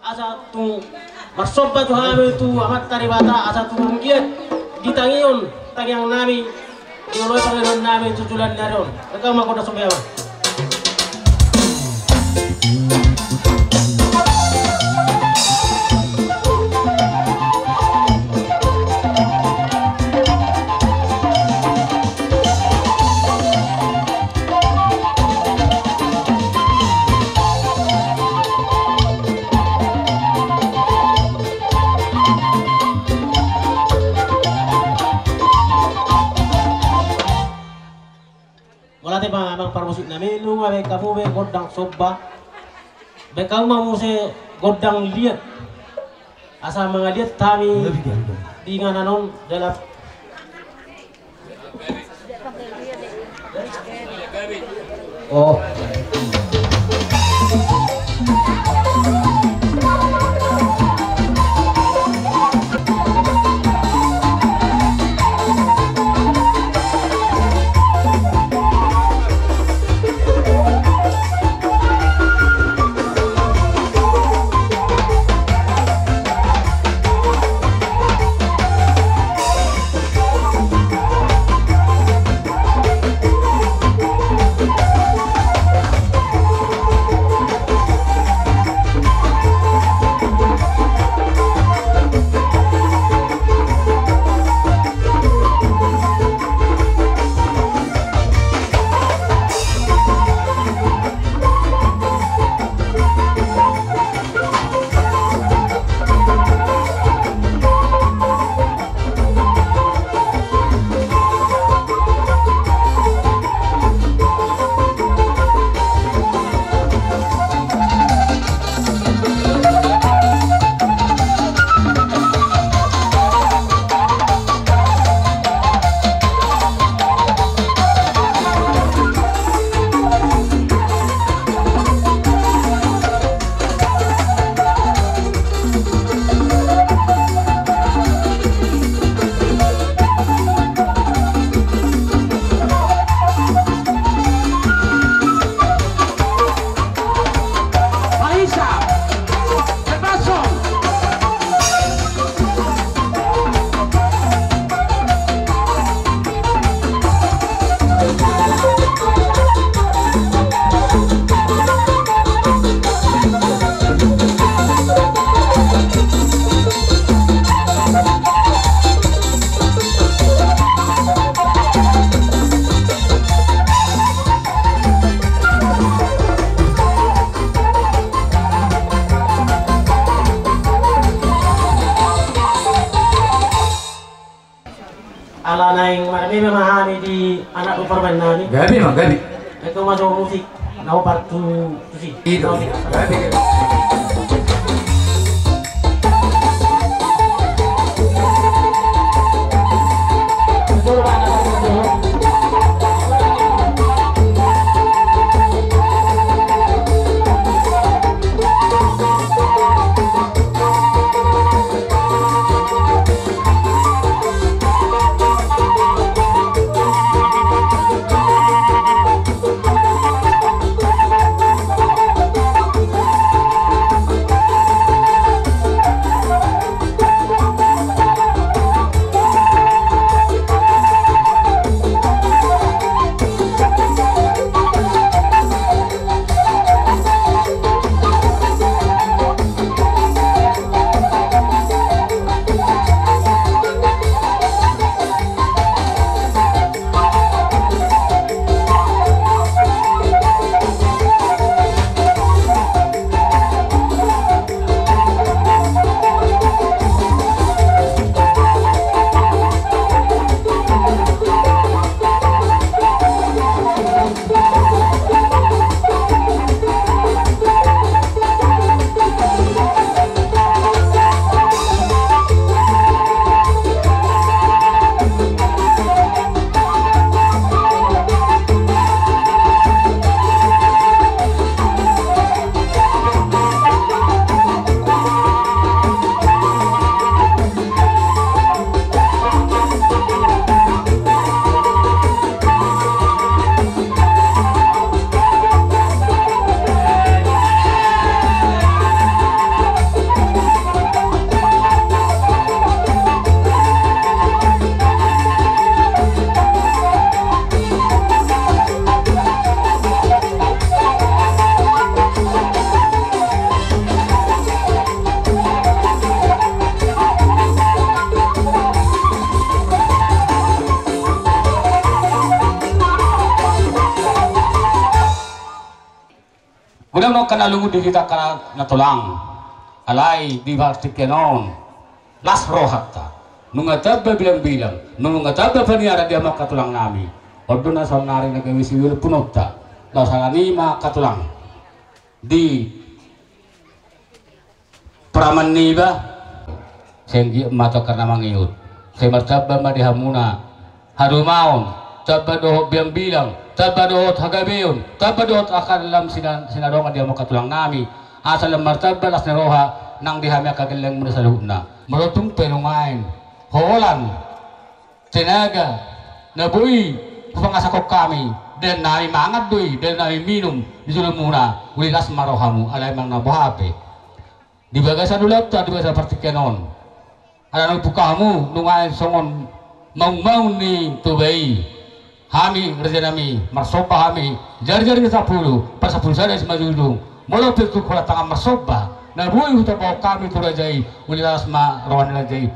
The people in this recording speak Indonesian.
asa tu masobba tu hame tu amat tari bata asa tu mungkin ditangion tangiang nami yoloi pangeron nami tujulan naron kakak makoda sobewa. Mulate bang abang parmusik nami lu ngawe kamu be godang sobba be kamu mau se godang liat asa mga liat tami dengan anon dalam oh ala naing marami memahami di anak permen nani gabi mah gabi itu masuk musik nau partu tusi itu gabi no kanalungod di kita kana natulang. Alay di Bartikenon. Las rohata. Nung atabba bilang-bilang, nung atabba paniara dia makatulang nami. Ordo na sa nari nagawisi wil punota. Lasarani makatulang. Di praman niba senggi mato karena mangiyut. Saya martabba madihamuna harumaon tabba dohot bilang-bilang tabba dohot hagabeon tabba dohot akan dalam sinadongan dia makatulang nami asal martabba las neroha nang dihami kagalang muna sa luhna marutong penungain holan tenaga nabui pangasakop kami dan nami mangat dui dan nami minum disuruh muna ulilas marohamu alay mang nabuhape di bagasan ulat di bagasan partikenon ada nang bukamu nungain songon mau ni tubai hami rejenami marsoba hami jari-jari kita puluh pas 10 sada semajudung mula pitu kula tangan marsoba na buih uta kami turajai ulilas ma rawan lajai